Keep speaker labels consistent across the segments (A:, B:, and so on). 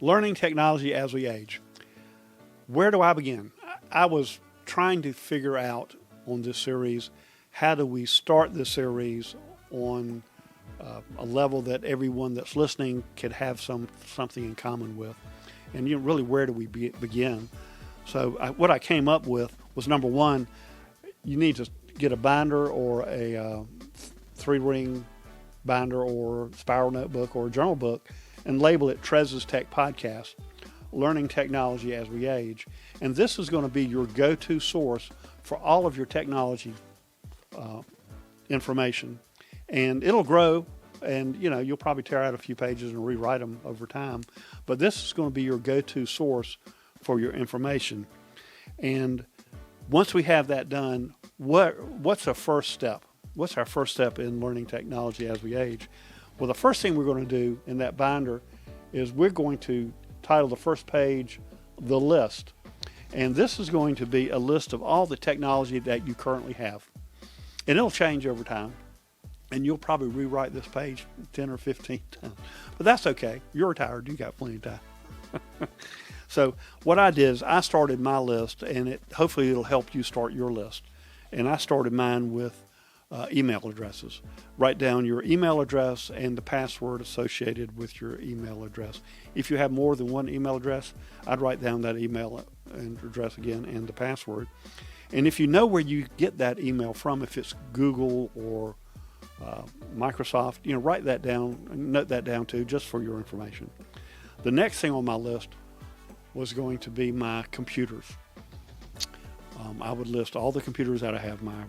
A: learning technology as we age. Where do I begin? I was trying to figure out on this series, how do we start this series on a level that everyone that's listening could have something in common with. And really, where do we begin? So what I came up with was, number one, you need to get a binder or a 3-ring binder or spiral notebook or a journal book and label it Trez's Tech Podcast, Learning Technology as We Age. And this is going to be your go-to source for all of your technology information. And it'll grow, and you'll probably tear out a few pages and rewrite them over time. But this is going to be your go-to source for your information. And once we have that done, what's our first step? What's our first step in learning technology as we age? Well, the first thing we're going to do in that binder is we're going to title the first page, The List. And this is going to be a list of all the technology that you currently have. And it'll change over time. And you'll probably rewrite this page 10 or 15 times. But that's okay. You're retired. You got plenty of time. So what I did is I started my list, and hopefully it'll help you start your list. And I started mine with email addresses. Write down your email address and the password associated with your email address. If you have more than one email address, I'd write down that email address again and the password. And if you know where you get that email from, if it's Google or Microsoft, write that down, note that down too, just for your information. The next thing on my list was going to be my computers. I would list all the computers that I have, my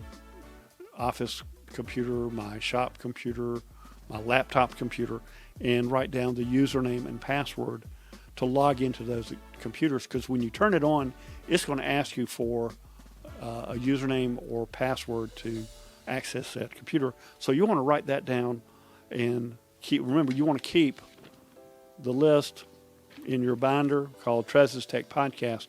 A: office computer, my shop computer, my laptop computer, and write down the username and password to log into those computers, because when you turn it on, it's going to ask you for a username or password to access that computer. So you want to write that down and remember, you want to keep the list in your binder called Trez's Tech Podcast,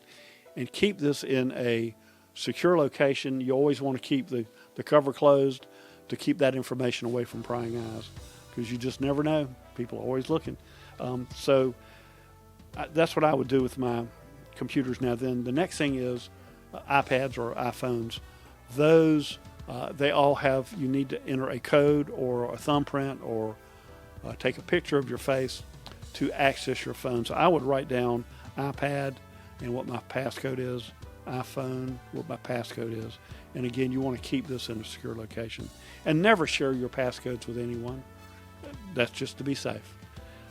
A: and keep this in a secure location. You always want to keep the cover closed to keep that information away from prying eyes, because you just never know. People are always looking. So that's what I would do with my computers. Now then, the next thing is iPads or iPhones. Those, they all have, you need to enter a code or a thumbprint or take a picture of your face to access your phone. So I would write down iPad and what my passcode is, iPhone, what my passcode is. And again, you want to keep this in a secure location. And never share your passcodes with anyone. That's just to be safe.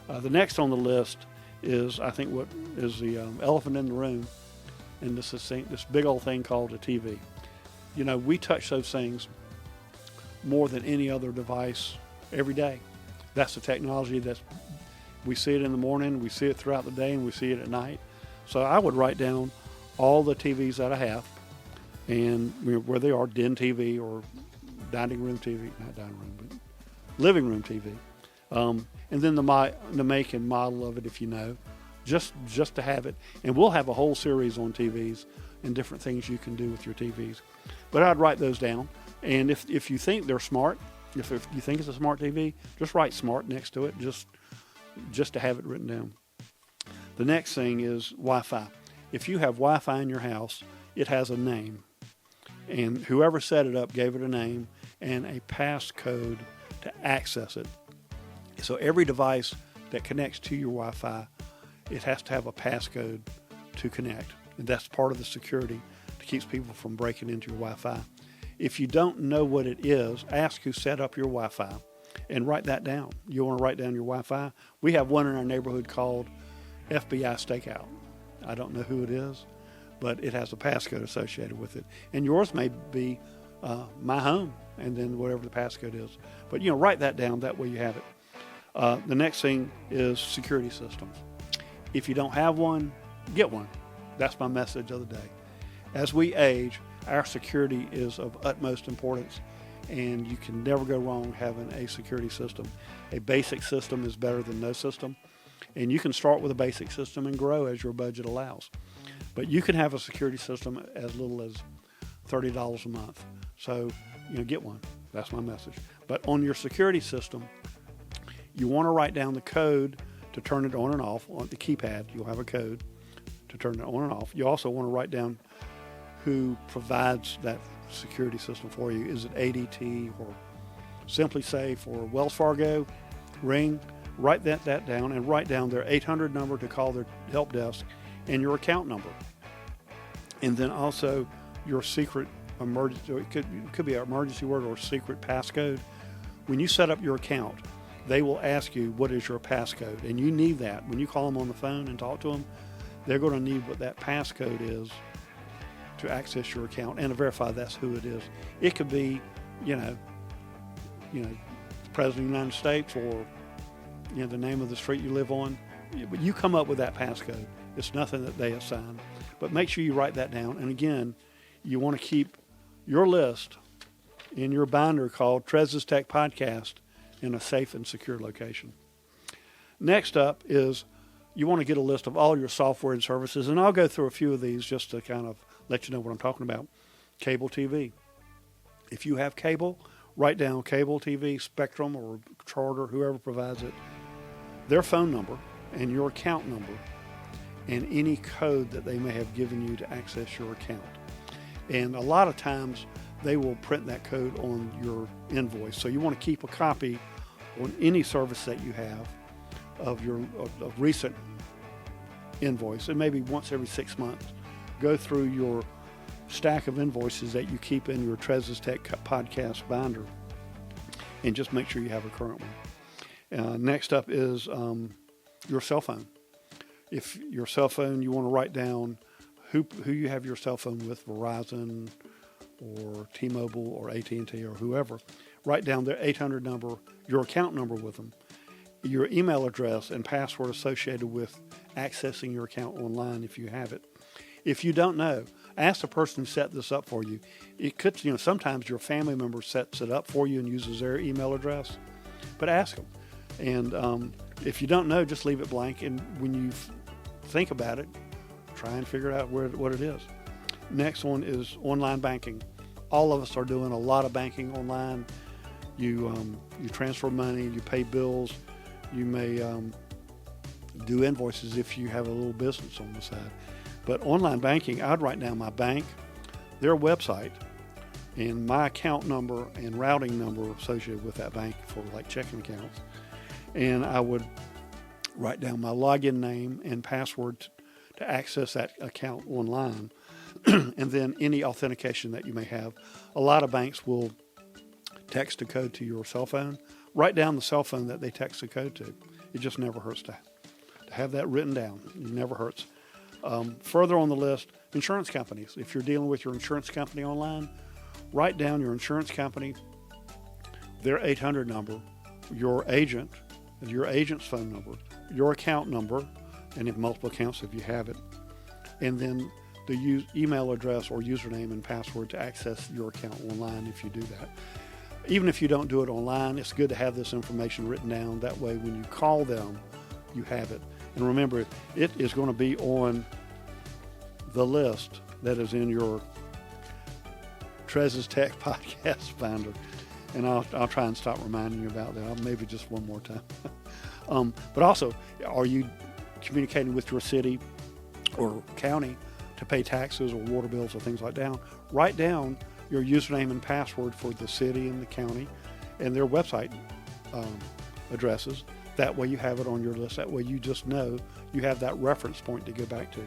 A: The next on the list is, I think, what is the elephant in the room, and this big old thing called a TV. We touch those things more than any other device every day. That's the technology we see it in the morning, we see it throughout the day, and we see it at night. So I would write down all the TVs that I have and where they are, den TV or dining room TV, not dining room, but living room TV. And then the make and model of it, if you know, just to have it. And we'll have a whole series on TVs and different things you can do with your TVs. But I'd write those down. And if you think they're smart, if you think it's a smart TV, just write smart next to it, just to have it written down. The next thing is Wi-Fi. If you have Wi-Fi in your house, it has a name. And whoever set it up gave it a name and a passcode to access it. So every device that connects to your Wi-Fi, it has to have a passcode to connect. And that's part of the security that keeps people from breaking into your Wi-Fi. If you don't know what it is, ask who set up your Wi-Fi and write that down. You want to write down your Wi-Fi? We have one in our neighborhood called FBI Stakeout. I don't know who it is, but it has a passcode associated with it. And yours may be my home, and then whatever the passcode is. But, write that down. That way you have it. The next thing is security systems. If you don't have one, get one. That's my message of the day. As we age, our security is of utmost importance, and you can never go wrong having a security system. A basic system is better than no system, and you can start with a basic system and grow as your budget allows. But you can have a security system as little as $30 a month. So, get one. That's my message. But on your security system, you want to write down the code to turn it on and off. On the keypad, you'll have a code to turn it on and off. You also want to write down who provides that security system for you. Is it ADT or Simply Safe or Wells Fargo, Ring? Write that down, and write down their 800 number to call their help desk and your account number. And then also your secret emergency, it could be an emergency word or secret passcode. When you set up your account, they will ask you what is your passcode, and you need that. When you call them on the phone and talk to them, they're going to need what that passcode is to access your account and to verify that's who it is. It could be, the President of the United States, or the name of the street you live on. But you come up with that passcode. It's nothing that they assign. But make sure you write that down. And again, you want to keep your list in your binder called Trez's Tech Podcast in a safe and secure location. Next up is you want to get a list of all your software and services. And I'll go through a few of these just to kind of let you know what I'm talking about. Cable TV. If you have cable, write down cable TV, Spectrum or Charter, whoever provides it, their phone number and your account number, and any code that they may have given you to access your account. And a lot of times they will print that code on your invoice. So you want to keep a copy on any service that you have of your recent invoice. And maybe once every 6 months, go through your stack of invoices that you keep in your Trez's Tech Podcast binder and just make sure you have a current one. Next up is your cell phone. If your cell phone, you want to write down who you have your cell phone with, Verizon or T-Mobile or AT&T or whoever. Write down their 800 number, your account number with them, your email address and password associated with accessing your account online if you have it. If you don't know, ask the person who set this up for you. It could, sometimes your family member sets it up for you and uses their email address, but ask them. And if you don't know, just leave it blank. And when you think about it, try and figure out what it is. Next one is online banking. All of us are doing a lot of banking online. You transfer money, you pay bills, you may do invoices if you have a little business on the side. But online banking, I'd write down my bank, their website, and my account number and routing number associated with that bank for like checking accounts. And I would write down my login name and password to access that account online. And then any authentication that you may have. A lot of banks will text a code to your cell phone. Write down the cell phone that they text the code to. It just never hurts to have that written down. It never hurts. Further on the list, insurance companies. If you're dealing with your insurance company online, write down your insurance company, their 800 number, your agent's phone number, your account number, and if multiple accounts if you have it, and then the email address or username and password to access your account online if you do that. Even if you don't do it online, it's good to have this information written down. That way when you call them, you have it. And remember, it is going to be on the list that is in your Trez's Tech Podcast binder. And I'll try and stop reminding you about that. Maybe just one more time. But also, are you communicating with your city or county to pay taxes or water bills or things like that? Write down your username and password for the city and the county and their website addresses. That way you have it on your list. That way you just know you have that reference point to go back to.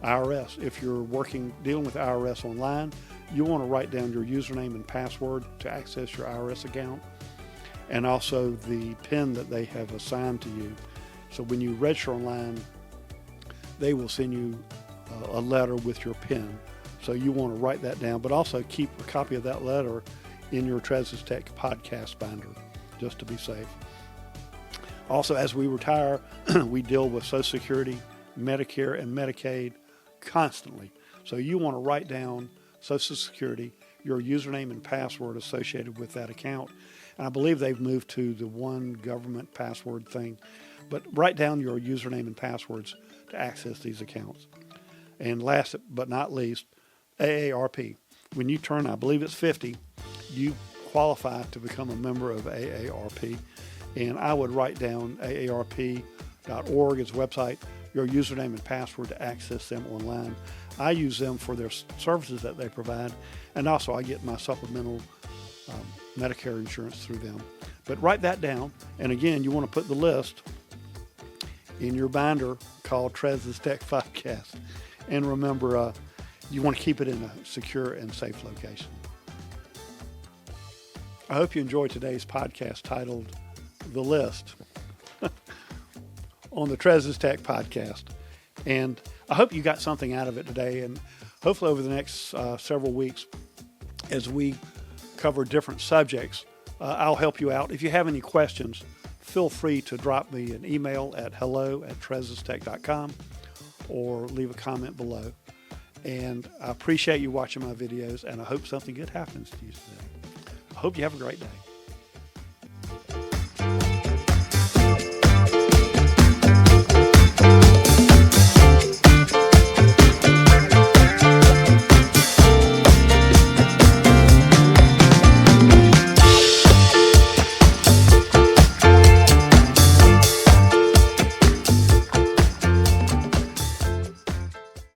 A: IRS, if you're dealing with IRS online, you want to write down your username and password to access your IRS account, and also the PIN that they have assigned to you. So when you register online, they will send you a letter with your PIN. So you want to write that down, but also keep a copy of that letter in your Trez's Tech Podcast binder, just to be safe. Also, as we retire, we deal with Social Security, Medicare, and Medicaid constantly. So you want to write down Social Security, your username and password associated with that account. And I believe they've moved to the one government password thing. But write down your username and passwords to access these accounts. And last but not least, AARP. When you turn, I believe it's 50, you qualify to become a member of AARP. And I would write down AARP trez.org is a website, your username and password to access them online. I use them for their services that they provide, and also I get my supplemental Medicare insurance through them. But write that down, and again, you want to put the list in your binder called Trez's Tech Podcast. And remember, you want to keep it in a secure and safe location. I hope you enjoyed today's podcast titled The List on the Trez's Tech Podcast. And I hope you got something out of it today. And hopefully over the next several weeks, as we cover different subjects, I'll help you out. If you have any questions, feel free to drop me an email at hello@trezestech.com or leave a comment below. And I appreciate you watching my videos, and I hope something good happens to you today. I hope you have a great day.